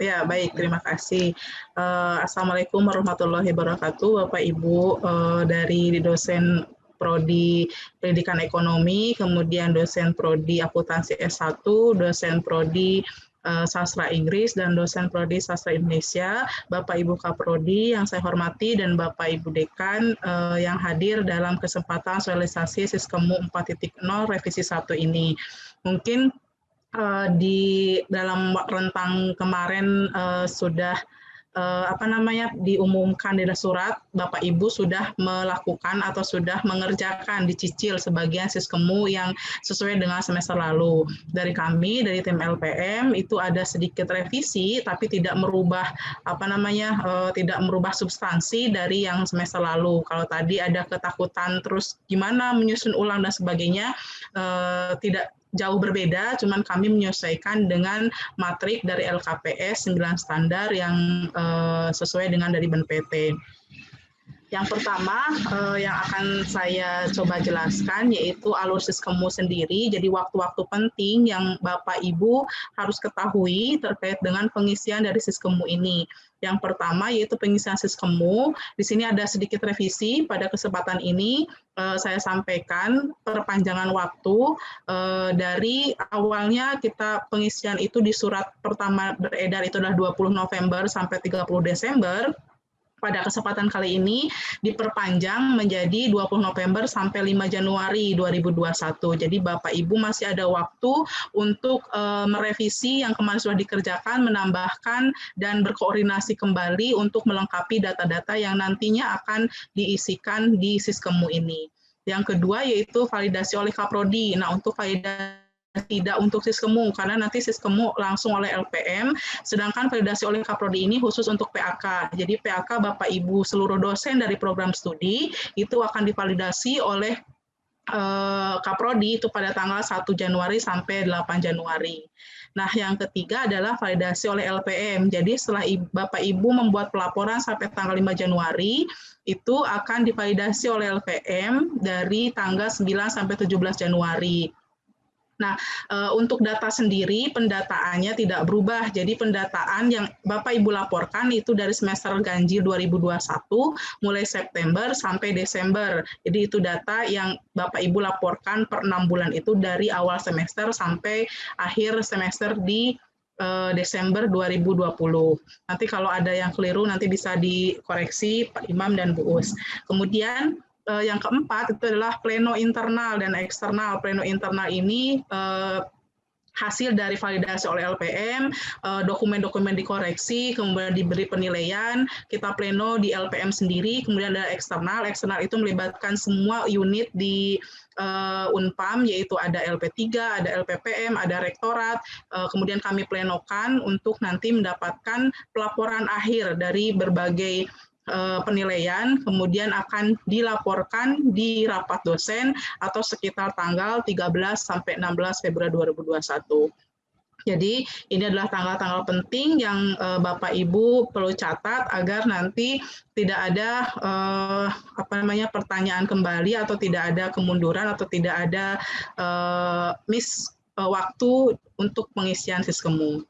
Ya, baik, terima kasih. Assalamualaikum warahmatullahi wabarakatuh, Bapak Ibu dari dosen Prodi Pendidikan Ekonomi, kemudian dosen Prodi Akuntansi S1, dosen Prodi Sastra Inggris, dan dosen Prodi Sastra Indonesia, Bapak Ibu Kaprodi yang saya hormati, dan Bapak Ibu Dekan yang hadir dalam kesempatan sosialisasi Siskemu 4.0 revisi 1 ini. Mungkin di dalam rentang kemarin sudah diumumkan di surat, Bapak Ibu sudah melakukan atau sudah mengerjakan dicicil sebagian Siskemu yang sesuai dengan semester lalu. Dari kami, dari tim LPM itu ada sedikit revisi, tapi tidak merubah tidak merubah substansi dari yang semester lalu. Kalau tadi ada ketakutan terus gimana menyusun ulang dan sebagainya, tidak jauh berbeda, cuman kami menyesuaikan dengan matrik dari LKPS 9 standar yang sesuai dengan dari BNPT. Yang pertama yang akan saya coba jelaskan yaitu alur Siskemu sendiri. Jadi waktu-waktu penting yang Bapak Ibu harus ketahui terkait dengan pengisian dari Siskemu ini. Yang pertama yaitu pengisian Siskemu. Di sini ada sedikit revisi pada kesempatan ini. Saya sampaikan perpanjangan waktu dari awalnya kita pengisian itu di surat pertama beredar itu adalah 20 November sampai 30 Desember. Pada kesempatan kali ini diperpanjang menjadi 20 November sampai 5 Januari 2021. Jadi Bapak Ibu masih ada waktu untuk merevisi yang kemarin sudah dikerjakan, menambahkan dan berkoordinasi kembali untuk melengkapi data-data yang nantinya akan diisikan di Siskemu ini. Yang kedua yaitu validasi oleh Kaprodi. Nah, untuk validasi tidak untuk Siskemu, karena nanti Siskemu langsung oleh LPM, sedangkan validasi oleh Kaprodi ini khusus untuk PAK. Jadi PAK Bapak Ibu seluruh dosen dari program studi itu akan divalidasi oleh Kaprodi itu pada tanggal 1 Januari sampai 8 Januari. Nah, yang ketiga adalah validasi oleh LPM. Jadi setelah Bapak Ibu membuat pelaporan sampai tanggal 5 Januari, itu akan divalidasi oleh LPM dari tanggal 9 sampai 17 Januari. Nah, untuk data sendiri pendataannya tidak berubah. Jadi pendataan yang Bapak Ibu laporkan itu dari semester ganjil 2021 mulai September sampai Desember. Jadi itu data yang Bapak Ibu laporkan per 6 bulan itu dari awal semester sampai akhir semester di Desember 2020. Nanti kalau ada yang keliru nanti bisa dikoreksi Pak Imam dan Bu Us. Kemudian yang keempat itu adalah pleno internal dan eksternal. Pleno internal ini hasil dari validasi oleh LPM, dokumen-dokumen dikoreksi, kemudian diberi penilaian, kita pleno di LPM sendiri, kemudian ada eksternal. Eksternal itu melibatkan semua unit di Unpam, yaitu ada LP3, ada LPPM, ada rektorat, kemudian kami plenokan untuk nanti mendapatkan pelaporan akhir dari berbagai penilaian, kemudian akan dilaporkan di rapat dosen atau sekitar tanggal 13 sampai 16 Februari 2021. Jadi ini adalah tanggal-tanggal penting yang Bapak Ibu perlu catat agar nanti tidak ada pertanyaan kembali atau tidak ada kemunduran atau tidak ada waktu untuk pengisian Siskemu.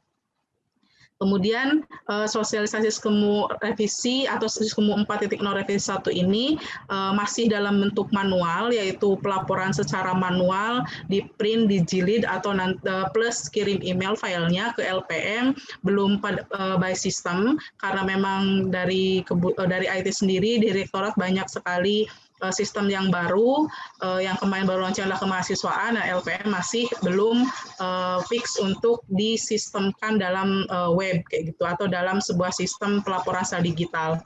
Kemudian sosialisasi Siskemu revisi atau Siskemu 4.0 revisi 1 ini masih dalam bentuk manual, yaitu pelaporan secara manual, di print, dijilid, atau plus kirim email filenya ke LPM, belum by system, karena memang dari IT sendiri, direktorat banyak sekali sistem yang baru, yang kemarin baru launching adalah kemahasiswaan, nah LPM masih belum fix untuk disistemkan dalam web kayak gitu atau dalam sebuah sistem pelaporan secara digital.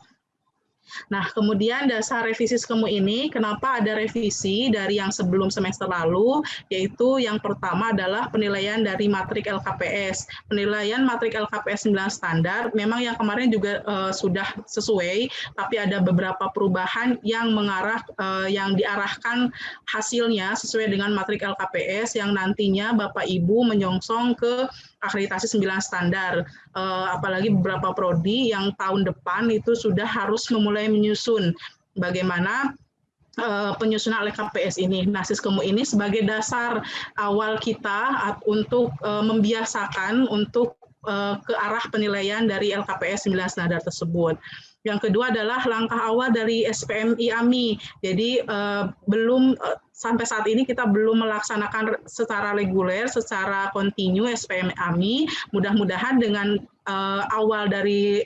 Nah, kemudian dasar revisi Siskemu ini, kenapa ada revisi dari yang sebelum semester lalu, yaitu yang pertama adalah penilaian dari matrik LKPS. Penilaian matrik LKPS 9 standar, memang yang kemarin juga sudah sesuai, tapi ada beberapa perubahan yang yang diarahkan hasilnya sesuai dengan matrik LKPS yang nantinya Bapak Ibu menyongsong ke akreditasi 9 standar. Apalagi beberapa prodi yang tahun depan itu sudah harus memulai menyusun bagaimana penyusunan LKPS ini. Nah, Siskemu ini sebagai dasar awal kita untuk membiasakan untuk ke arah penilaian dari LKPS 9 standar tersebut. Yang kedua adalah langkah awal dari SPMI AMI. Jadi sampai saat ini kita belum melaksanakan secara reguler, secara kontinu SPMI AMI. Mudah-mudahan dengan awal dari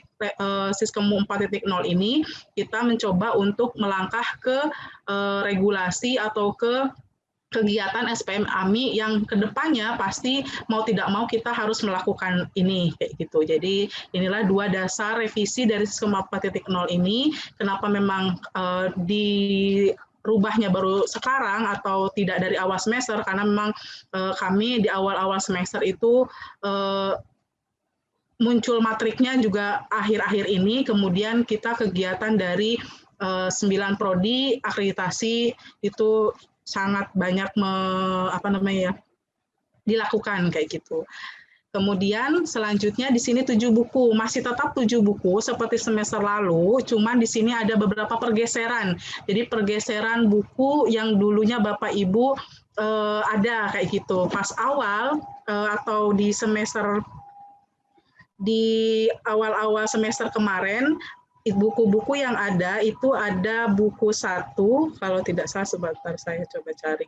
Siskemu 4.0 ini, kita mencoba untuk melangkah ke regulasi atau ke kegiatan SPM AMI yang kedepannya pasti mau tidak mau kita harus melakukan ini kayak gitu. Jadi inilah dua dasar revisi dari Siskemu 4.0 ini. Kenapa memang dirubahnya baru sekarang atau tidak dari awal semester, karena memang kami di awal-awal semester itu muncul matriknya juga akhir-akhir ini, kemudian kita kegiatan dari 9 prodi akreditasi itu sangat banyak dilakukan kayak gitu. Kemudian selanjutnya di sini 7 buku, masih tetap 7 buku seperti semester lalu, cuman di sini ada beberapa pergeseran. Jadi pergeseran buku yang dulunya Bapak Ibu ada kayak gitu. Pas awal atau di awal-awal semester kemarin, buku-buku yang ada itu ada buku 1, kalau tidak salah sebentar saya coba cari.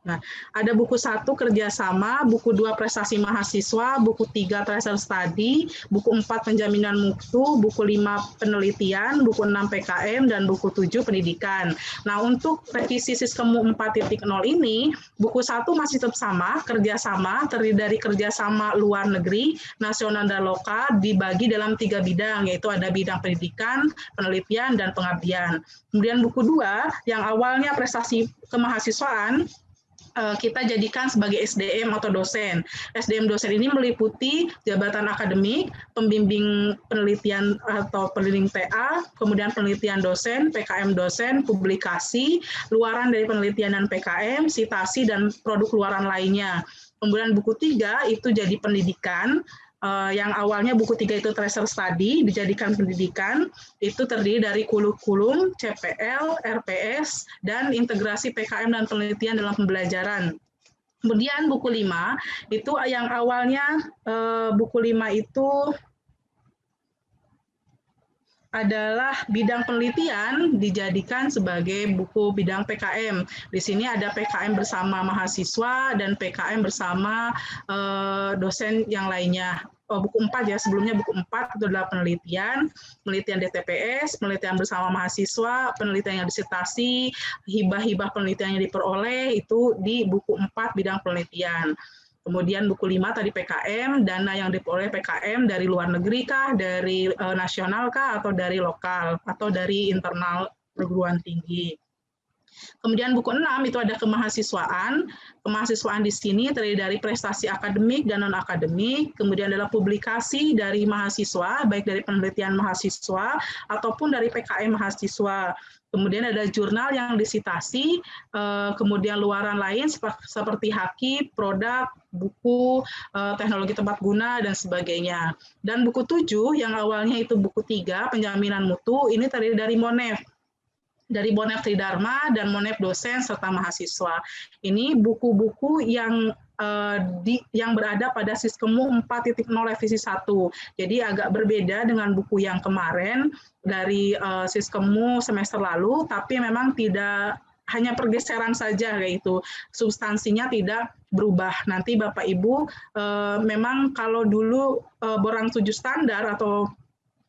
Nah, ada buku 1 kerjasama, buku 2 prestasi mahasiswa, buku 3 tracer study, buku 4 penjaminan mutu, buku 5 penelitian, buku 6 PKM, dan buku 7 pendidikan. Nah, untuk revisi Siskemu 4.0 ini, buku 1 masih tetap sama, kerjasama, terdiri dari kerjasama luar negeri, nasional dan lokal, dibagi dalam 3 bidang, yaitu ada bidang pendidikan, penelitian, dan pengabdian. Kemudian buku 2, yang awalnya prestasi kemahasiswaan, kita jadikan sebagai SDM atau dosen. SDM dosen ini meliputi jabatan akademik, pembimbing penelitian atau peneliti TA, kemudian penelitian dosen, PKM dosen, publikasi, luaran dari penelitian dan PKM, citasi, dan produk luaran lainnya. Kemudian buku 3 itu jadi pendidikan, yang awalnya buku 3 itu tracer study, dijadikan pendidikan, itu terdiri dari kurikulum, CPL, RPS, dan integrasi PKM dan penelitian dalam pembelajaran. Kemudian buku 5, itu yang awalnya buku 5 itu adalah bidang penelitian dijadikan sebagai buku bidang PKM. Di sini ada PKM bersama mahasiswa dan PKM bersama dosen yang lainnya. Buku 4 ya, sebelumnya buku 4 itu adalah penelitian DTPS, penelitian bersama mahasiswa, penelitian yang disertasi, hibah-hibah penelitian yang diperoleh itu di buku 4 bidang penelitian. Kemudian buku 5 tadi PKM, dana yang diperoleh PKM dari luar negeri kah, dari nasional kah, atau dari lokal, atau dari internal perguruan tinggi. Kemudian buku 6 itu ada kemahasiswaan. Kemahasiswaan di sini terdiri dari prestasi akademik dan non-akademik, kemudian adalah publikasi dari mahasiswa, baik dari penelitian mahasiswa ataupun dari PKM mahasiswa. Kemudian ada jurnal yang disitasi, kemudian luaran lain seperti haki, produk, buku, teknologi tempat guna, dan sebagainya. Dan buku 7 yang awalnya itu buku 3, penjaminan mutu, ini terdiri dari MONEF. Dari Bonef Tridharma dan Monef dosen serta mahasiswa. Ini buku-buku yang berada pada Siskemu 4.0 revisi 1. Jadi agak berbeda dengan buku yang kemarin dari Siskemu semester lalu, tapi memang tidak hanya pergeseran saja kayak itu. Substansinya tidak berubah. Nanti Bapak Ibu memang kalau dulu borang 7 standar atau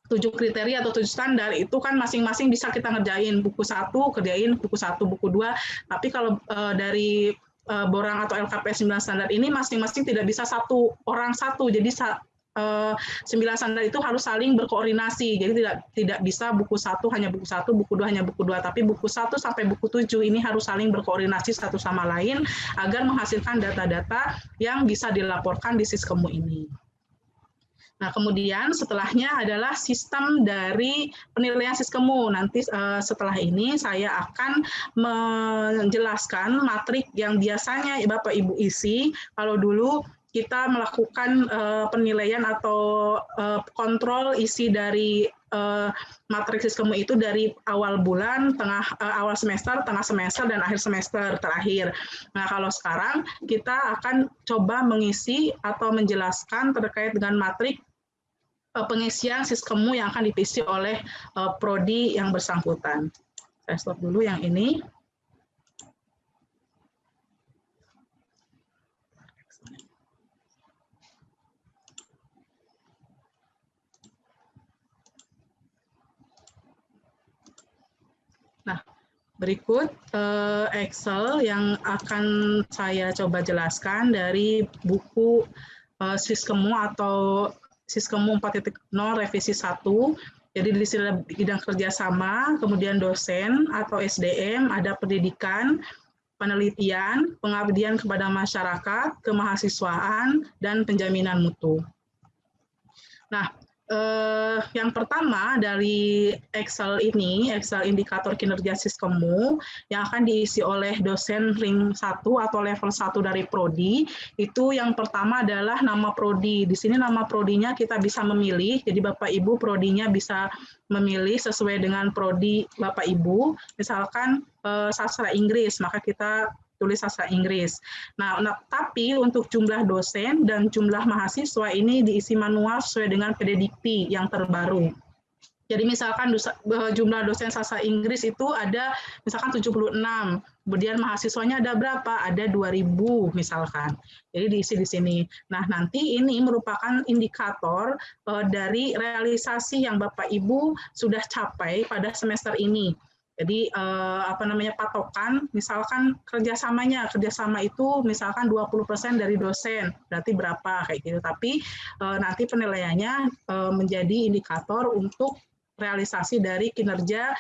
7 kriteria atau 7 standar itu kan masing-masing bisa kita ngerjain buku 1, kerjain buku 1, buku 2. Tapi kalau dari borang atau LKPS 9 standar ini masing-masing tidak bisa satu orang satu. Jadi 9 standar itu harus saling berkoordinasi. Jadi tidak bisa buku 1 hanya buku 1, buku 2 hanya buku 2, tapi buku 1 sampai buku 7 ini harus saling berkoordinasi satu sama lain agar menghasilkan data-data yang bisa dilaporkan di Siskemu ini. Nah, kemudian setelahnya adalah sistem dari penilaian Siskemu. Nanti setelah ini saya akan menjelaskan matrik yang biasanya Bapak Ibu isi. Kalau dulu kita melakukan penilaian atau kontrol isi dari matriks Siskemu itu dari awal bulan, awal semester, tengah semester, dan akhir semester terakhir. Nah, kalau sekarang kita akan coba mengisi atau menjelaskan terkait dengan matriks pengisian Siskemu yang akan diisi oleh prodi yang bersangkutan. Saya stop dulu yang ini. Nah, berikut Excel yang akan saya coba jelaskan dari buku Siskemu atau Siskemu 4.0 revisi 1. Jadi di sini ada bidang kerjasama, kemudian dosen atau SDM, ada pendidikan, penelitian, pengabdian kepada masyarakat, kemahasiswaan, dan penjaminan mutu. Nah, yang pertama dari Excel ini, Excel indikator kinerja Siskemu yang akan diisi oleh dosen ring 1 atau level 1 dari prodi, itu yang pertama adalah nama prodi. Di sini nama prodinya kita bisa memilih, jadi Bapak Ibu prodinya bisa memilih sesuai dengan prodi Bapak Ibu, misalkan sastra Inggris, maka kita tulis sastra Inggris. Nah, tapi untuk jumlah dosen dan jumlah mahasiswa ini diisi manual sesuai dengan PDDikti yang terbaru. Jadi misalkan jumlah dosen sastra Inggris itu ada misalkan 76, kemudian mahasiswanya ada berapa? Ada 2.000 misalkan. Jadi diisi di sini. Nah, nanti ini merupakan indikator dari realisasi yang Bapak Ibu sudah capai pada semester ini. Jadi patokan, misalkan kerjasama itu misalkan 20% dari dosen, berarti berapa kayak gitu. Tapi nanti penilaiannya menjadi indikator untuk realisasi dari kinerja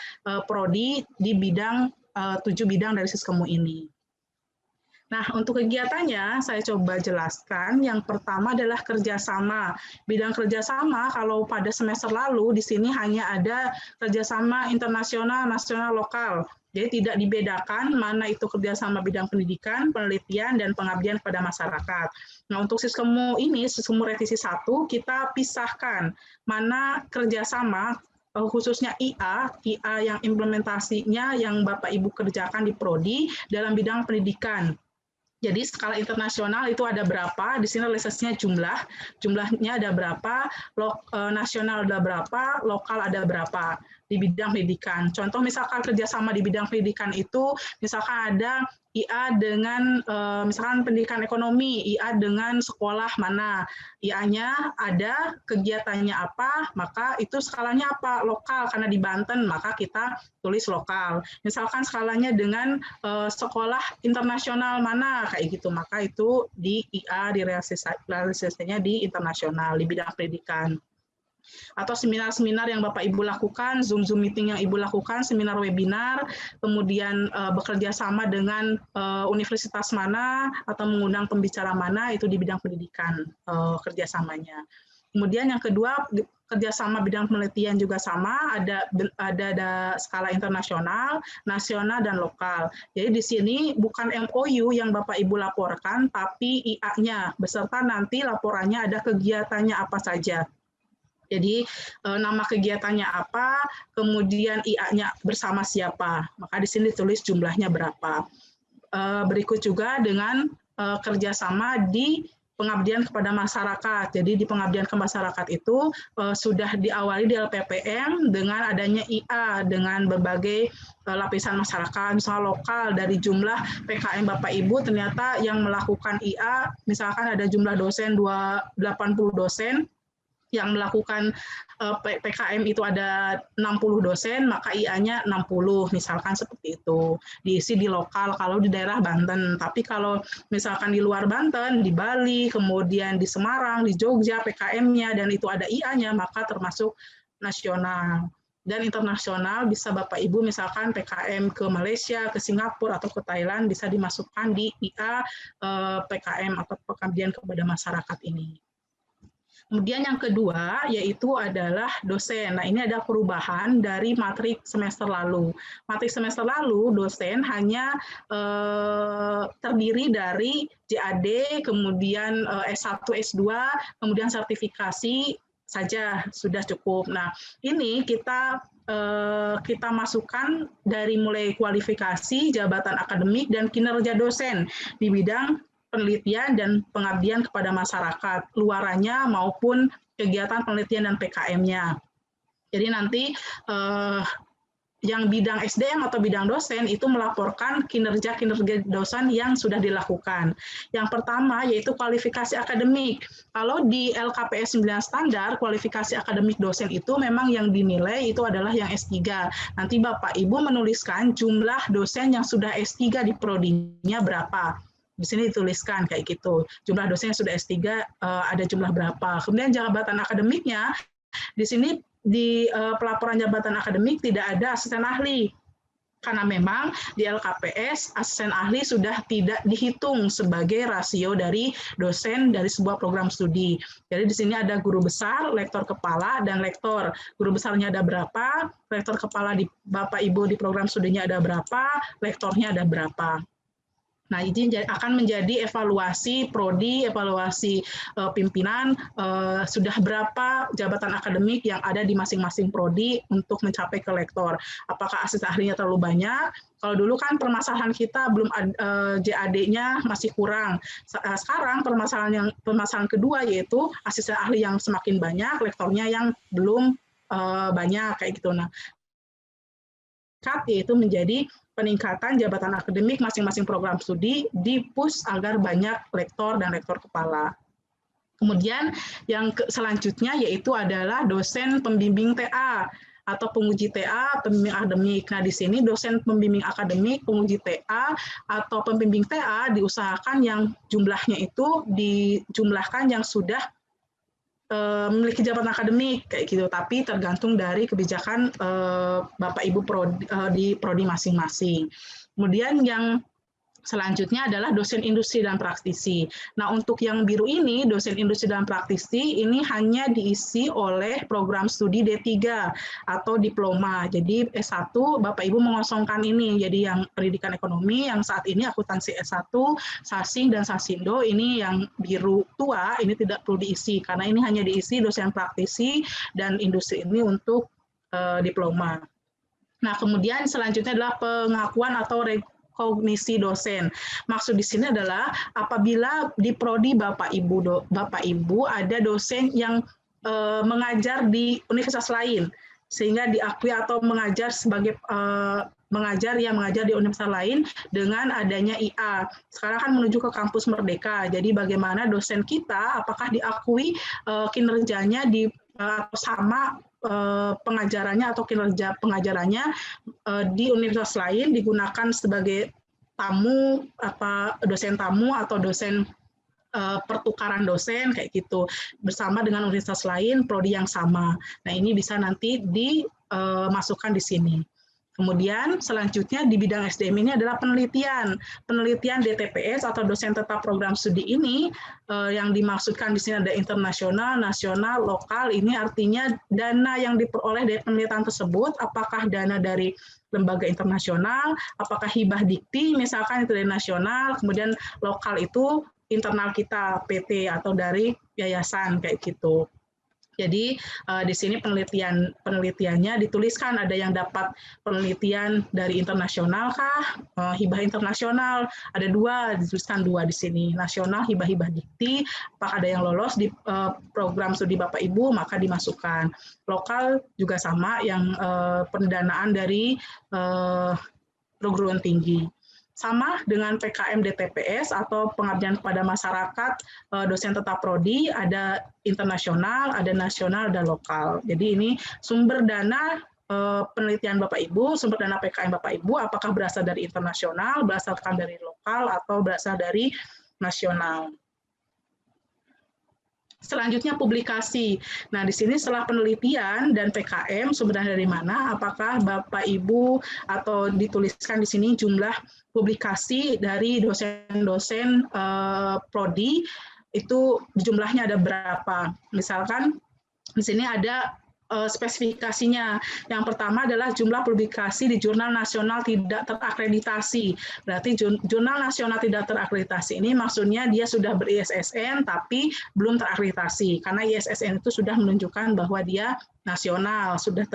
prodi di bidang 7 bidang dari Siskemu ini. Nah, untuk kegiatannya saya coba jelaskan. Yang pertama adalah kerjasama. Bidang kerjasama kalau pada semester lalu di sini hanya ada kerjasama internasional, nasional, lokal. Jadi tidak dibedakan mana itu kerjasama bidang pendidikan, penelitian, dan pengabdian pada masyarakat. Nah, untuk Siskemu ini, Siskemu revisi 1, kita pisahkan mana kerjasama khususnya IA yang implementasinya yang Bapak Ibu kerjakan di prodi dalam bidang pendidikan. Jadi skala internasional itu ada berapa, di sini realisasinya jumlahnya ada berapa, nasional ada berapa, lokal ada berapa di bidang pendidikan. Contoh misalkan kerjasama di bidang pendidikan itu, misalkan ada IA dengan misalkan pendidikan ekonomi, IA dengan sekolah mana, IA-nya ada, kegiatannya apa, maka itu skalanya apa, lokal, karena di Banten, maka kita tulis lokal. Misalkan skalanya dengan sekolah internasional mana, kayak gitu, maka itu di IA, di realisasinya di internasional, di bidang pendidikan. Atau seminar-seminar yang Bapak Ibu lakukan, Zoom meeting yang Ibu lakukan, seminar webinar, kemudian bekerja sama dengan universitas mana atau mengundang pembicara mana, itu di bidang pendidikan kerjasamanya. Kemudian yang kedua, kerjasama bidang penelitian juga sama, ada skala internasional, nasional, dan lokal. Jadi di sini bukan MOU yang Bapak Ibu laporkan, tapi IA-nya, beserta nanti laporannya ada kegiatannya apa saja. Jadi nama kegiatannya apa, kemudian IA-nya bersama siapa, maka di sini ditulis jumlahnya berapa. Berikut juga dengan kerjasama di pengabdian kepada masyarakat. Jadi di pengabdian ke masyarakat itu sudah diawali di LPPM dengan adanya IA dengan berbagai lapisan masyarakat, misalnya lokal dari jumlah PKM Bapak Ibu ternyata yang melakukan IA, misalkan ada jumlah dosen 80 dosen, yang melakukan PKM itu ada 60 dosen, maka IA-nya 60, misalkan seperti itu. Diisi di lokal kalau di daerah Banten. Tapi kalau misalkan di luar Banten, di Bali, kemudian di Semarang, di Jogja, PKM-nya, dan itu ada IA-nya, maka termasuk nasional. Dan internasional bisa Bapak Ibu misalkan PKM ke Malaysia, ke Singapura, atau ke Thailand, bisa dimasukkan di IA PKM atau pengabdian kepada masyarakat ini. Kemudian yang kedua yaitu adalah dosen. Nah, ini ada perubahan dari matrik semester lalu. Matrik semester lalu dosen hanya terdiri dari JAD, kemudian S1, S2, kemudian sertifikasi saja sudah cukup. Nah, ini kita masukkan dari mulai kualifikasi, jabatan akademik, dan kinerja dosen di bidang penelitian dan pengabdian kepada masyarakat, luarannya maupun kegiatan penelitian dan PKM-nya. Jadi nanti yang bidang SDM atau bidang dosen itu melaporkan kinerja dosen yang sudah dilakukan. Yang pertama yaitu kualifikasi akademik. Kalau di LKPS 9 standar, kualifikasi akademik dosen itu memang yang dinilai itu adalah yang S3. Nanti Bapak Ibu menuliskan jumlah dosen yang sudah S3 di prodinya berapa. Di sini dituliskan kayak gitu. Jumlah dosen yang sudah S3 ada jumlah berapa. Kemudian jabatan akademiknya, di sini di pelaporan jabatan akademik tidak ada asisten ahli. Karena memang di LKPS asisten ahli sudah tidak dihitung sebagai rasio dari dosen dari sebuah program studi. Jadi di sini ada guru besar, lektor kepala, dan lektor. Guru besarnya ada berapa, lektor kepala di Bapak Ibu di program studinya ada berapa, lektornya ada berapa. Nah, ini akan menjadi evaluasi prodi, evaluasi pimpinan, sudah berapa jabatan akademik yang ada di masing-masing prodi untuk mencapai ke lektor. Apakah asisten ahlinya terlalu banyak? Kalau dulu kan permasalahan kita belum JAD-nya masih kurang. Sekarang permasalahan kedua yaitu asisten ahli yang semakin banyak, lektornya yang belum banyak kayak gitu. Nah, yaitu menjadi peningkatan jabatan akademik masing-masing program studi di-push agar banyak lektor dan lektor kepala. Kemudian yang selanjutnya yaitu adalah dosen pembimbing TA atau penguji TA, pembimbing akademik. Nah, di sini dosen pembimbing akademik, penguji TA, atau pembimbing TA diusahakan yang jumlahnya itu dijumlahkan yang sudah memiliki jabatan akademik kayak gitu, tapi tergantung dari kebijakan Bapak Ibu di prodi masing-masing. Kemudian yang selanjutnya adalah dosen industri dan praktisi. Nah, untuk yang biru ini, dosen industri dan praktisi ini hanya diisi oleh program studi D3 atau diploma. Jadi S1 Bapak Ibu mengosongkan ini. Jadi yang pendidikan ekonomi, yang saat ini akuntansi S1, Sasing dan Sasindo, ini yang biru tua, ini tidak perlu diisi. Karena ini hanya diisi dosen praktisi dan industri ini untuk diploma. Nah, kemudian selanjutnya adalah pengakuan atau kognisi dosen. Maksud di sini adalah apabila di prodi Bapak Ibu ada dosen yang mengajar di universitas lain sehingga diakui atau mengajar sebagai mengajar di universitas lain dengan adanya IA. Sekarang kan menuju ke kampus Merdeka. Jadi bagaimana dosen kita apakah diakui kinerjanya atau sama pengajarannya atau kinerja pengajarannya di universitas lain digunakan sebagai tamu dosen tamu atau dosen pertukaran dosen kayak gitu bersama dengan universitas lain prodi yang sama. Nah, ini bisa nanti dimasukkan di sini. Kemudian selanjutnya di bidang SDM ini adalah penelitian. Penelitian DTPS atau dosen tetap program studi ini yang dimaksudkan di sini ada internasional, nasional, lokal. Ini artinya dana yang diperoleh dari penelitian tersebut, apakah dana dari lembaga internasional, apakah hibah dikti, misalkan itu dari nasional, kemudian lokal itu internal kita, PT atau dari yayasan kayak gitu. Jadi di sini penelitiannya dituliskan ada yang dapat penelitian dari internasional kah, hibah internasional, ada dituliskan dua di sini, nasional, hibah dikti, apakah ada yang lolos di program studi Bapak Ibu, maka dimasukkan. Lokal juga sama, yang pendanaan dari perguruan tinggi. Sama dengan PKM DTPS atau pengabdian kepada masyarakat dosen tetap prodi, ada internasional, ada nasional, ada lokal. Jadi ini sumber dana penelitian Bapak Ibu, sumber dana PKM Bapak Ibu, apakah berasal dari internasional, berasalkan dari lokal, atau berasal dari nasional. Selanjutnya publikasi. Nah, di sini setelah penelitian dan PKM sumbernya dari mana? Apakah Bapak Ibu atau dituliskan di sini jumlah publikasi dari dosen-dosen prodi itu jumlahnya ada berapa. Misalkan di sini ada spesifikasinya. Yang pertama adalah jumlah publikasi di jurnal nasional tidak terakreditasi. Berarti jurnal nasional tidak terakreditasi ini maksudnya dia sudah ber-ISSN tapi belum terakreditasi. Karena ISSN itu sudah menunjukkan bahwa dia nasional, sudah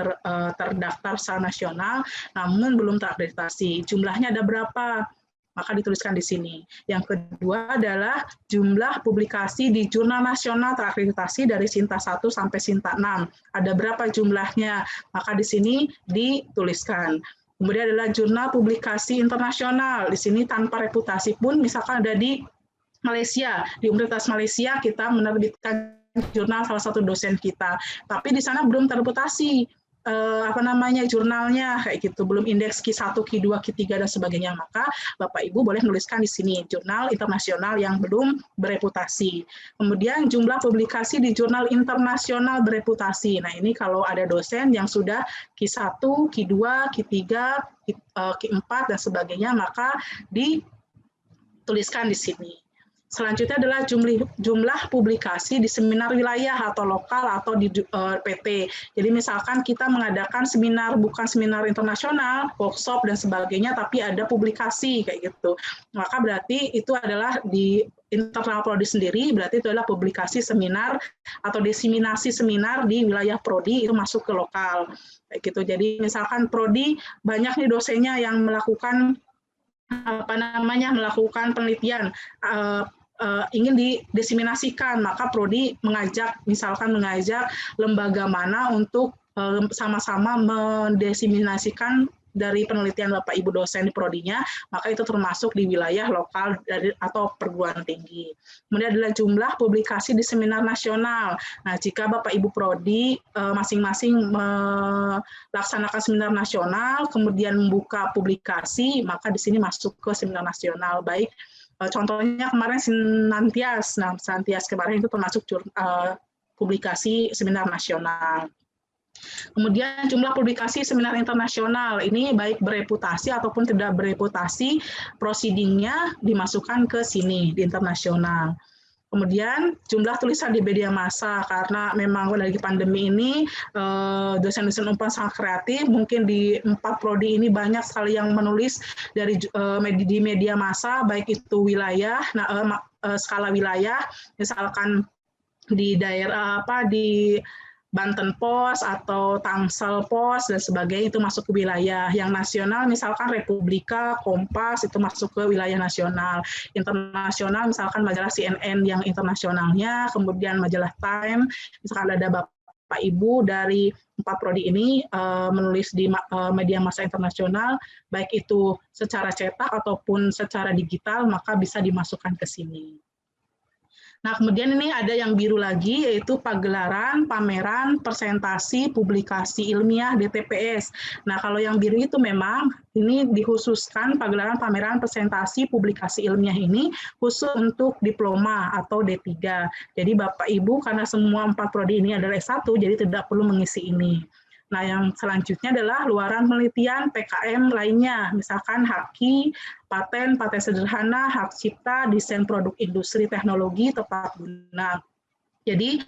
terdaftar secara nasional, namun belum terakreditasi. Jumlahnya ada berapa? Maka dituliskan di sini. Yang kedua adalah jumlah publikasi di jurnal nasional terakreditasi dari Sinta 1 sampai Sinta 6. Ada berapa jumlahnya? Maka di sini dituliskan. Kemudian adalah jurnal publikasi internasional. Di sini tanpa reputasi pun, misalkan ada di Malaysia, di Universitas Malaysia kita menerbitkan jurnal salah satu dosen kita, tapi di sana belum terreputasi jurnalnya kayak gitu, belum indeks Q1, Q2, Q3 dan sebagainya, maka Bapak Ibu boleh menuliskan di sini jurnal internasional yang belum bereputasi. Kemudian jumlah publikasi di jurnal internasional bereputasi. Nah, ini kalau ada dosen yang sudah Q1, Q2, Q3, Q4 dan sebagainya, maka dituliskan di sini. Selanjutnya adalah jumlah publikasi di seminar wilayah atau lokal atau di PT. Jadi misalkan kita mengadakan seminar, bukan seminar internasional, workshop dan sebagainya, tapi ada publikasi kayak gitu. Maka berarti itu adalah di internal prodi sendiri, berarti itu adalah publikasi seminar atau diseminasi seminar di wilayah prodi itu masuk ke lokal. Kayak gitu. Jadi misalkan prodi banyak nih dosennya yang melakukan melakukan penelitian, ingin didiseminasikan, maka prodi misalkan mengajak lembaga mana untuk sama-sama mendiseminasikan dari penelitian Bapak Ibu dosen di prodinya, maka itu termasuk di wilayah lokal atau perguruan tinggi. Kemudian adalah jumlah publikasi di seminar nasional. Nah, jika Bapak Ibu prodi masing-masing melaksanakan seminar nasional, kemudian membuka publikasi, maka di sini masuk ke seminar nasional, baik contohnya kemarin Senantias. Nah, Senantias kemarin itu termasuk publikasi seminar nasional. Kemudian jumlah publikasi seminar internasional, ini baik bereputasi ataupun tidak bereputasi, proceedingnya dimasukkan ke sini, di internasional. Kemudian jumlah tulisan di media massa, karena memang lagi pandemi ini, dosen-dosen Unpad sangat kreatif, mungkin di 4 prodi ini banyak sekali yang menulis di media massa, baik itu wilayah, skala wilayah, misalkan di daerah di Banten Pos atau Tangsel Pos dan sebagainya, itu masuk ke wilayah. Yang nasional misalkan Republika, Kompas itu masuk ke wilayah nasional. Internasional misalkan majalah CNN yang internasionalnya, kemudian majalah Time, misalkan ada Bapak Ibu dari 4 prodi ini menulis di media massa internasional, baik itu secara cetak ataupun secara digital, maka bisa dimasukkan ke sini. Nah, kemudian ini ada yang biru lagi, yaitu pagelaran, pameran, presentasi, publikasi ilmiah, DTPS. Nah, kalau yang biru itu memang ini dikhususkan pagelaran, pameran, presentasi, publikasi ilmiah ini khusus untuk diploma atau D3. Jadi Bapak Ibu, karena semua 4 prodi ini adalah S1, jadi tidak perlu mengisi ini. Nah, yang selanjutnya adalah luaran penelitian PKM lainnya, misalkan HAKI, paten sederhana, hak cipta, desain produk industri teknologi, tepat guna. Jadi,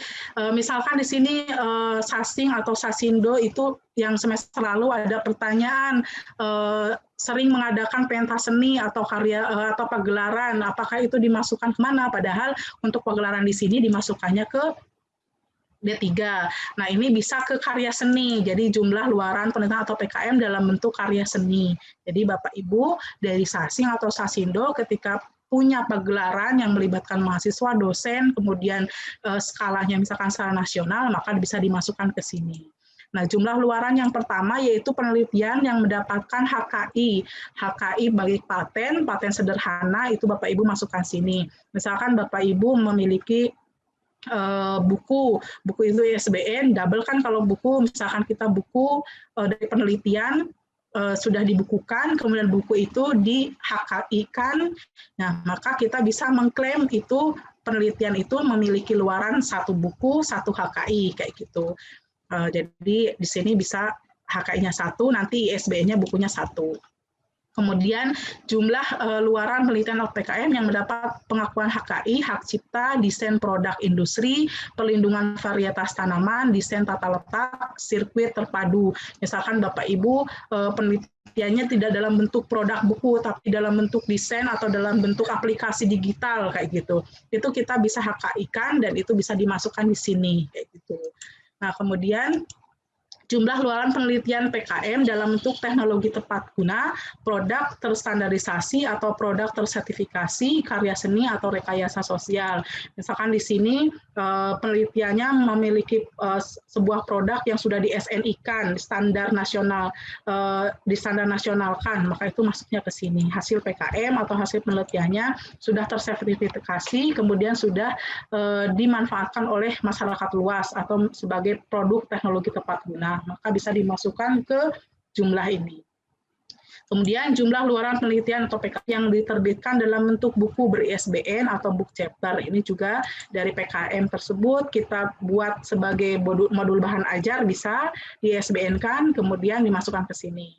misalkan di sini Sasing atau Sasindo itu yang semester lalu ada pertanyaan, sering mengadakan pentas seni atau karya atau pagelaran, apakah itu dimasukkan kemana? Padahal untuk pagelaran di sini dimasukkannya ke D3. Nah, ini bisa ke karya seni. Jadi jumlah luaran penelitian atau PKM dalam bentuk karya seni. Jadi Bapak Ibu dari Sasing atau Sasindo ketika punya pagelaran yang melibatkan mahasiswa, dosen, kemudian skalanya misalkan skala nasional, maka bisa dimasukkan ke sini. Nah, jumlah luaran yang pertama yaitu penelitian yang mendapatkan HKI. HKI bagi paten sederhana itu Bapak Ibu masukkan sini. Misalkan Bapak Ibu memiliki buku itu ISBN, double kan kalau buku, misalkan kita buku dari penelitian sudah dibukukan, kemudian buku itu di HKI-kan, nah maka kita bisa mengklaim itu penelitian itu memiliki luaran 1 buku, 1 HKI, kayak gitu. Jadi di sini bisa HKI-nya 1, nanti ISBN-nya bukunya 1. Kemudian jumlah luaran penelitian PKM yang mendapat pengakuan HKI, hak cipta, desain produk industri, perlindungan varietas tanaman, desain tata letak, sirkuit terpadu. Misalkan Bapak Ibu penelitiannya tidak dalam bentuk produk buku, tapi dalam bentuk desain atau dalam bentuk aplikasi digital kayak gitu. Itu kita bisa HKI-kan dan itu bisa dimasukkan di sini kayak gitu. Nah, kemudian jumlah luaran penelitian PKM dalam bentuk teknologi tepat guna, produk terstandarisasi atau produk tersertifikasi, karya seni atau rekayasa sosial. Misalkan di sini penelitiannya memiliki sebuah produk yang sudah di SNI-kan, standar nasional, distandarnasionalkan, maka itu masuknya ke sini. Hasil PKM atau hasil penelitiannya sudah tersertifikasi, kemudian sudah dimanfaatkan oleh masyarakat luas atau sebagai produk teknologi tepat guna, maka bisa dimasukkan ke jumlah ini. Kemudian jumlah luaran penelitian atau PKM yang diterbitkan dalam bentuk buku ber-ISBN atau book chapter. Ini juga dari PKM tersebut kita buat sebagai modul bahan ajar, bisa di-ISBN-kan, kemudian dimasukkan ke sini.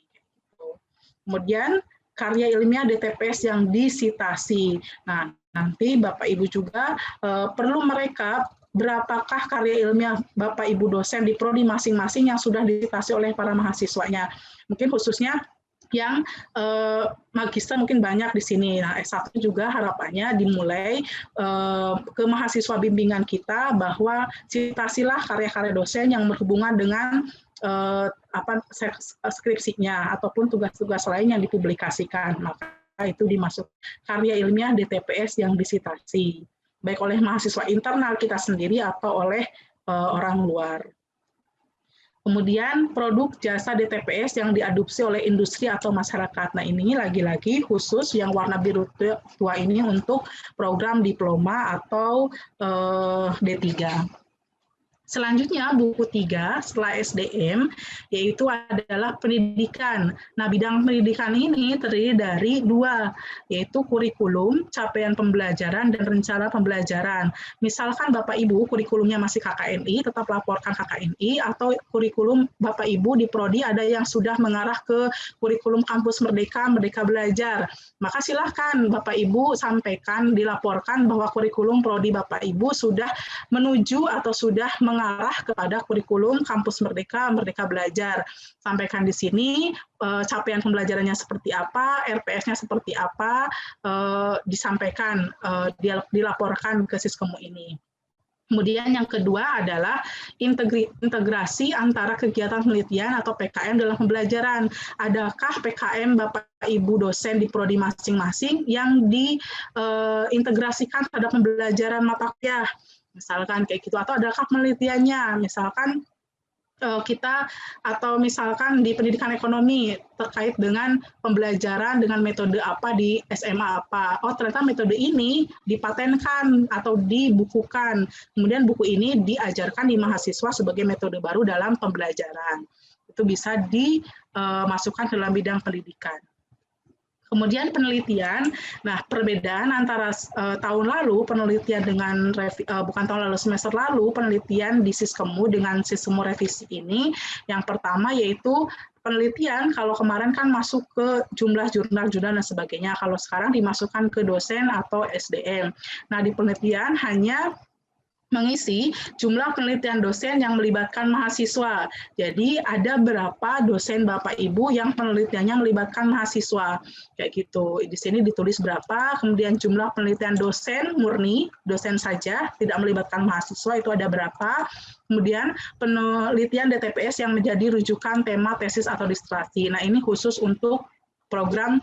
Kemudian karya ilmiah DTPS yang disitasi. Nah, nanti Bapak Ibu juga perlu mereka berapakah karya ilmiah Bapak Ibu dosen di prodi masing-masing yang sudah disitasi oleh para mahasiswanya. Mungkin khususnya yang magister mungkin banyak di sini. Nah, S1 juga harapannya dimulai ke mahasiswa bimbingan kita bahwa citasilah karya-karya dosen yang berhubungan dengan skripsinya ataupun tugas-tugas lain yang dipublikasikan. Maka itu dimasuk karya ilmiah DTPS yang disitasi, baik oleh mahasiswa internal kita sendiri atau oleh orang luar. Kemudian produk jasa DTPS yang diadopsi oleh industri atau masyarakat. Nah, ini lagi-lagi khusus yang warna biru tua ini untuk program diploma atau D3. Selanjutnya buku 3 setelah SDM yaitu adalah pendidikan. Nah, bidang pendidikan ini terdiri dari 2, yaitu kurikulum, capaian pembelajaran, dan rencana pembelajaran. Misalkan Bapak Ibu kurikulumnya masih KKNI, tetap laporkan KKNI, atau kurikulum Bapak Ibu di prodi ada yang sudah mengarah ke kurikulum kampus Merdeka, Merdeka Belajar. Maka silahkan Bapak Ibu sampaikan, dilaporkan bahwa kurikulum prodi Bapak Ibu sudah menuju atau sudah mengarah kepada kurikulum kampus Merdeka, Merdeka Belajar. Sampaikan di sini capaian pembelajarannya seperti apa, RPS-nya seperti apa, disampaikan, dilaporkan ke Siskemu ini. Kemudian yang kedua adalah integrasi antara kegiatan penelitian atau PKM dalam pembelajaran. Adakah PKM Bapak Ibu dosen di prodi masing-masing yang diintegrasikan pada pembelajaran mata kuliah? Misalkan kayak gitu, atau adakah penelitiannya, misalkan kita atau misalkan di pendidikan ekonomi terkait dengan pembelajaran dengan metode apa di SMA apa. Oh, ternyata metode ini dipatenkan atau dibukukan. Kemudian buku ini diajarkan di mahasiswa sebagai metode baru dalam pembelajaran. Itu bisa dimasukkan dalam bidang pendidikan. Kemudian penelitian, nah perbedaan antara tahun lalu penelitian dengan bukan tahun lalu, semester lalu penelitian di Siskemu dengan Siskemu revisi ini, yang pertama yaitu penelitian kalau kemarin kan masuk ke jumlah jurnal-jurnal dan sebagainya, kalau sekarang dimasukkan ke dosen atau SDM. Nah di penelitian hanya mengisi jumlah penelitian dosen yang melibatkan mahasiswa. Jadi ada berapa dosen Bapak Ibu yang penelitiannya melibatkan mahasiswa. Kayak gitu. Di sini ditulis berapa, kemudian jumlah penelitian dosen murni, dosen saja, tidak melibatkan mahasiswa itu ada berapa. Kemudian penelitian DTPS yang menjadi rujukan tema tesis atau disertasi. Nah, ini khusus untuk program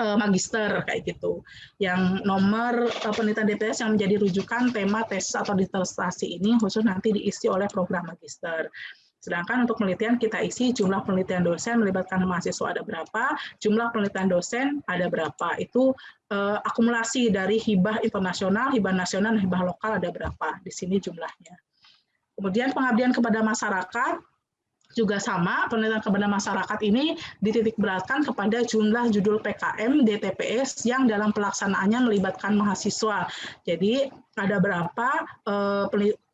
magister kayak gitu. Yang nomor penelitian DTPS yang menjadi rujukan tema tesis atau disertasi ini khusus nanti diisi oleh program magister. Sedangkan untuk penelitian kita isi jumlah penelitian dosen melibatkan mahasiswa ada berapa, jumlah penelitian dosen ada berapa. Itu akumulasi dari hibah internasional, hibah nasional, hibah lokal ada berapa. Di sini jumlahnya. Kemudian pengabdian kepada masyarakat juga sama, penelitian kepada masyarakat ini dititik beratkan kepada jumlah judul PKM DTPS yang dalam pelaksanaannya melibatkan mahasiswa. Jadi ada berapa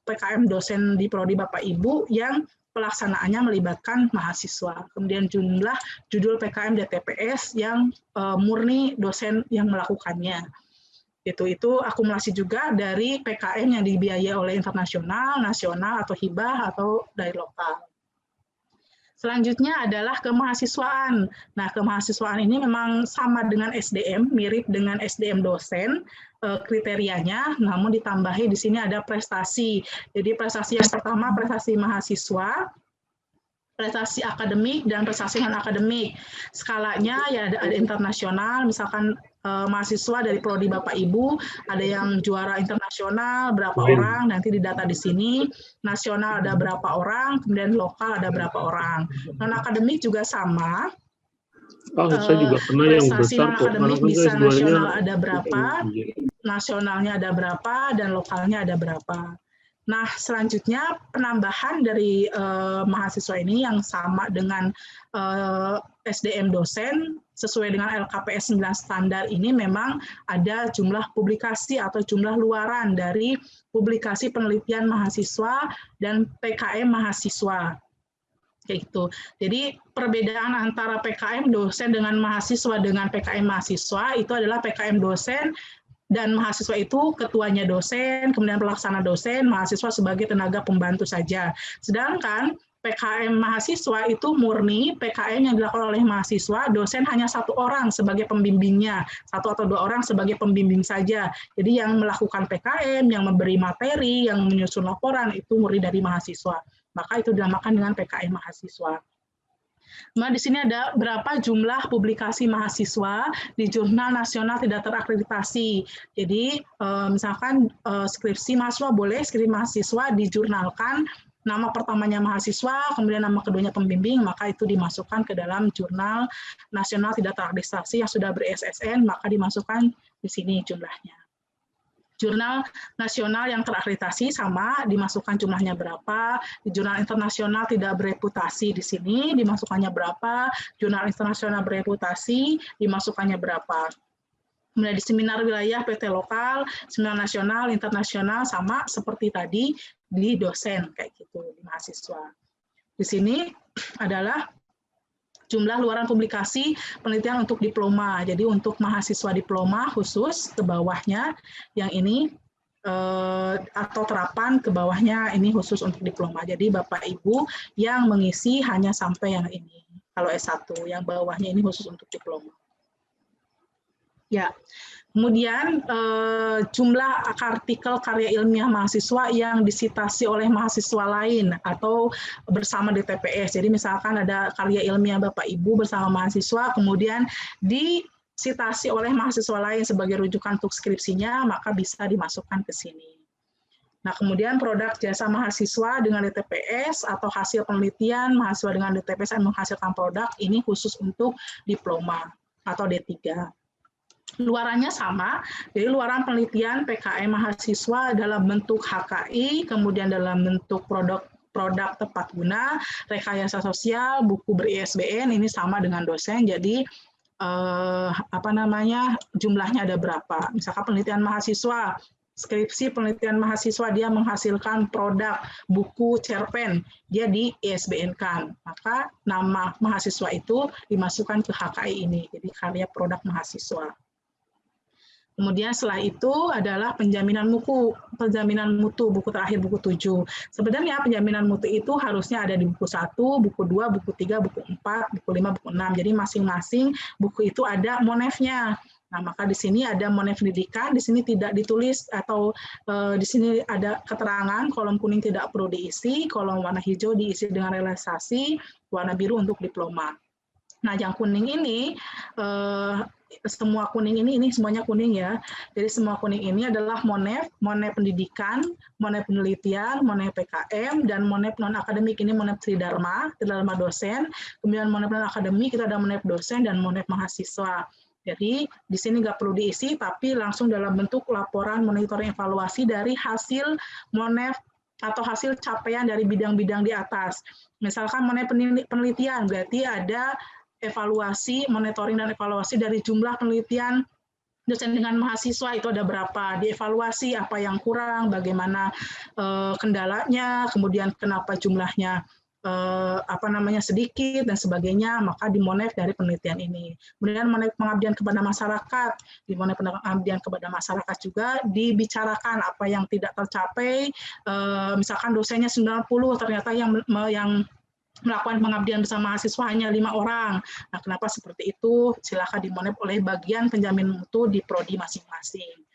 PKM dosen di prodi Bapak Ibu yang pelaksanaannya melibatkan mahasiswa. Kemudian jumlah judul PKM DTPS yang murni dosen yang melakukannya. Itu akumulasi juga dari PKM yang dibiayai oleh internasional, nasional, atau hibah, atau dari lokal. Selanjutnya adalah kemahasiswaan. Nah, kemahasiswaan ini memang sama dengan SDM, mirip dengan SDM dosen kriterianya, namun ditambahi di sini ada prestasi. Jadi prestasi yang pertama prestasi mahasiswa, prestasi akademik, dan prestasi non-akademik. Skalanya ya ada internasional, misalkan mahasiswa dari prodi Bapak Ibu, ada yang juara internasional, berapa orang, nanti didata di sini, nasional ada berapa orang, kemudian lokal ada berapa orang. Non-akademik juga sama, saya juga pernah yang prestasi besar kok. non-akademik bisa nasional ada berapa, nasionalnya ada berapa, dan lokalnya ada berapa. Nah, selanjutnya penambahan dari mahasiswa ini yang sama dengan SDM dosen sesuai dengan LKPS 9 standar ini memang ada jumlah publikasi atau jumlah luaran dari publikasi penelitian mahasiswa dan PKM mahasiswa. Kayak gitu. Jadi perbedaan antara PKM dosen dengan mahasiswa dengan PKM mahasiswa itu adalah PKM dosen dan mahasiswa itu ketuanya dosen, kemudian pelaksana dosen, mahasiswa sebagai tenaga pembantu saja. Sedangkan PKM mahasiswa itu murni PKM yang dilakukan oleh mahasiswa, dosen hanya 1 orang sebagai pembimbingnya, 1 atau 2 orang sebagai pembimbing saja. Jadi yang melakukan PKM, yang memberi materi, yang menyusun laporan itu murni dari mahasiswa. Maka itu dinamakan dengan PKM mahasiswa. Nah, di sini ada berapa jumlah publikasi mahasiswa di Jurnal Nasional Tidak Terakreditasi. Jadi, misalkan skripsi mahasiswa boleh, skripsi mahasiswa dijurnalkan, nama pertamanya mahasiswa, kemudian nama keduanya pembimbing, maka itu dimasukkan ke dalam Jurnal Nasional Tidak Terakreditasi yang sudah ber-SSN, maka dimasukkan di sini jumlahnya. Jurnal nasional yang terakreditasi sama, dimasukkan jumlahnya berapa, di jurnal internasional tidak bereputasi di sini, dimasukkannya berapa, jurnal internasional bereputasi, dimasukkannya berapa. Kemudian di seminar wilayah PT lokal, seminar nasional, internasional, sama seperti tadi di dosen, kayak gitu, di mahasiswa. Di sini adalah jumlah luaran publikasi penelitian untuk diploma. Jadi untuk mahasiswa diploma khusus ke bawahnya yang ini atau terapan ke bawahnya ini khusus untuk diploma. Jadi Bapak Ibu yang mengisi hanya sampai yang ini. Kalau S1 yang bawahnya ini khusus untuk diploma. Ya. Kemudian jumlah artikel karya ilmiah mahasiswa yang disitasi oleh mahasiswa lain atau bersama DTPS. Jadi misalkan ada karya ilmiah Bapak Ibu bersama mahasiswa, kemudian disitasi oleh mahasiswa lain sebagai rujukan untuk skripsinya, maka bisa dimasukkan ke sini. Nah, kemudian produk jasa mahasiswa dengan DTPS atau hasil penelitian mahasiswa dengan DTPS yang menghasilkan produk, ini khusus untuk diploma atau D3. Luarannya sama, jadi luaran penelitian PKM mahasiswa dalam bentuk HKI, kemudian dalam bentuk produk tepat guna, rekayasa sosial, buku ber-ISBN, ini sama dengan dosen, jadi jumlahnya ada berapa. Misalkan penelitian mahasiswa, skripsi penelitian mahasiswa dia menghasilkan produk buku cerpen, dia di ISBN-kan, maka nama mahasiswa itu dimasukkan ke HKI ini, jadi karya produk mahasiswa. Kemudian setelah itu adalah penjaminan mutu, buku terakhir buku 7. Sebenarnya penjaminan mutu itu harusnya ada di buku 1, buku 2, buku 3, buku 4, buku 5, buku 6. Jadi masing-masing buku itu ada monefnya. Nah, maka di sini ada monef pendidikan, di sini tidak ditulis atau di sini ada keterangan, kolom kuning tidak perlu diisi, kolom warna hijau diisi dengan realisasi, warna biru untuk diploma. Nah, yang kuning ini semua kuning ini semuanya kuning ya. Jadi semua kuning ini adalah monef pendidikan, monef penelitian, monef PKM, dan monef non-akademik. Ini monef tridharma dosen. Kemudian monef non-akademik itu ada monef dosen dan monef mahasiswa. Jadi di sini nggak perlu diisi, tapi langsung dalam bentuk laporan monitoring evaluasi dari hasil monef atau hasil capaian dari bidang-bidang di atas. Misalkan monef penelitian, berarti ada evaluasi, monitoring dan evaluasi dari jumlah penelitian dosen dengan mahasiswa itu ada berapa, dievaluasi apa yang kurang, bagaimana kendalanya, kemudian kenapa jumlahnya sedikit dan sebagainya, maka dimonef dari penelitian ini. Kemudian monef pengabdian kepada masyarakat, di monef pengabdian kepada masyarakat juga dibicarakan apa yang tidak tercapai, misalkan dosennya 90, ternyata yang melakukan pengabdian bersama mahasiswa hanya 5 orang. Nah, kenapa seperti itu? Silakan dimonef oleh bagian penjamin mutu di prodi masing-masing.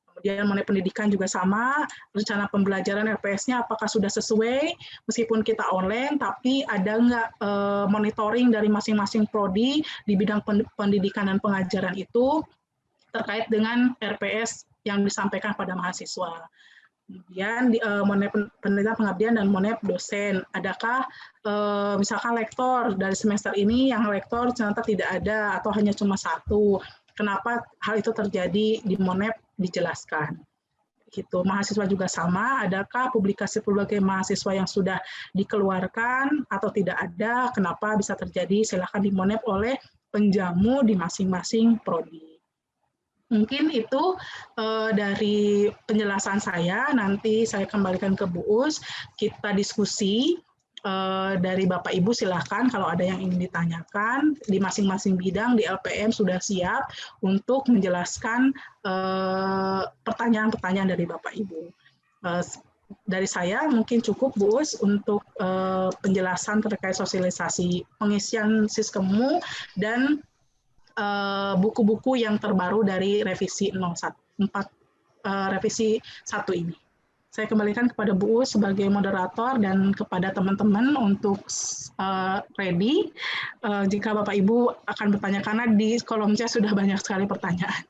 Kemudian mengenai pendidikan juga sama, rencana pembelajaran LPS-nya apakah sudah sesuai, meskipun kita online, tapi ada nggak monitoring dari masing-masing prodi di bidang pendidikan dan pengajaran itu terkait dengan RPS yang disampaikan pada mahasiswa. Kemudian monep penelitian pengabdian dan monep dosen. Adakah misalkan lektor dari semester ini yang lektor ternyata tidak ada atau hanya cuma satu? Kenapa hal itu terjadi di monep dijelaskan? Gitu. Mahasiswa juga sama. Adakah publikasi mahasiswa yang sudah dikeluarkan atau tidak ada? Kenapa bisa terjadi? Silakan dimonep oleh penjamu di masing-masing prodi. Mungkin itu dari penjelasan saya, nanti saya kembalikan ke Bu Us, kita diskusi dari Bapak Ibu silahkan kalau ada yang ingin ditanyakan, di masing-masing bidang di LPM sudah siap untuk menjelaskan pertanyaan-pertanyaan dari Bapak Ibu. Dari saya mungkin cukup Bu Us untuk penjelasan terkait sosialisasi pengisian Siskemu dan buku-buku yang terbaru dari revisi 1 ini. Saya kembalikan kepada Bu Us sebagai moderator dan kepada teman-teman untuk ready jika Bapak Ibu akan bertanya, karena di kolom chat sudah banyak sekali pertanyaan.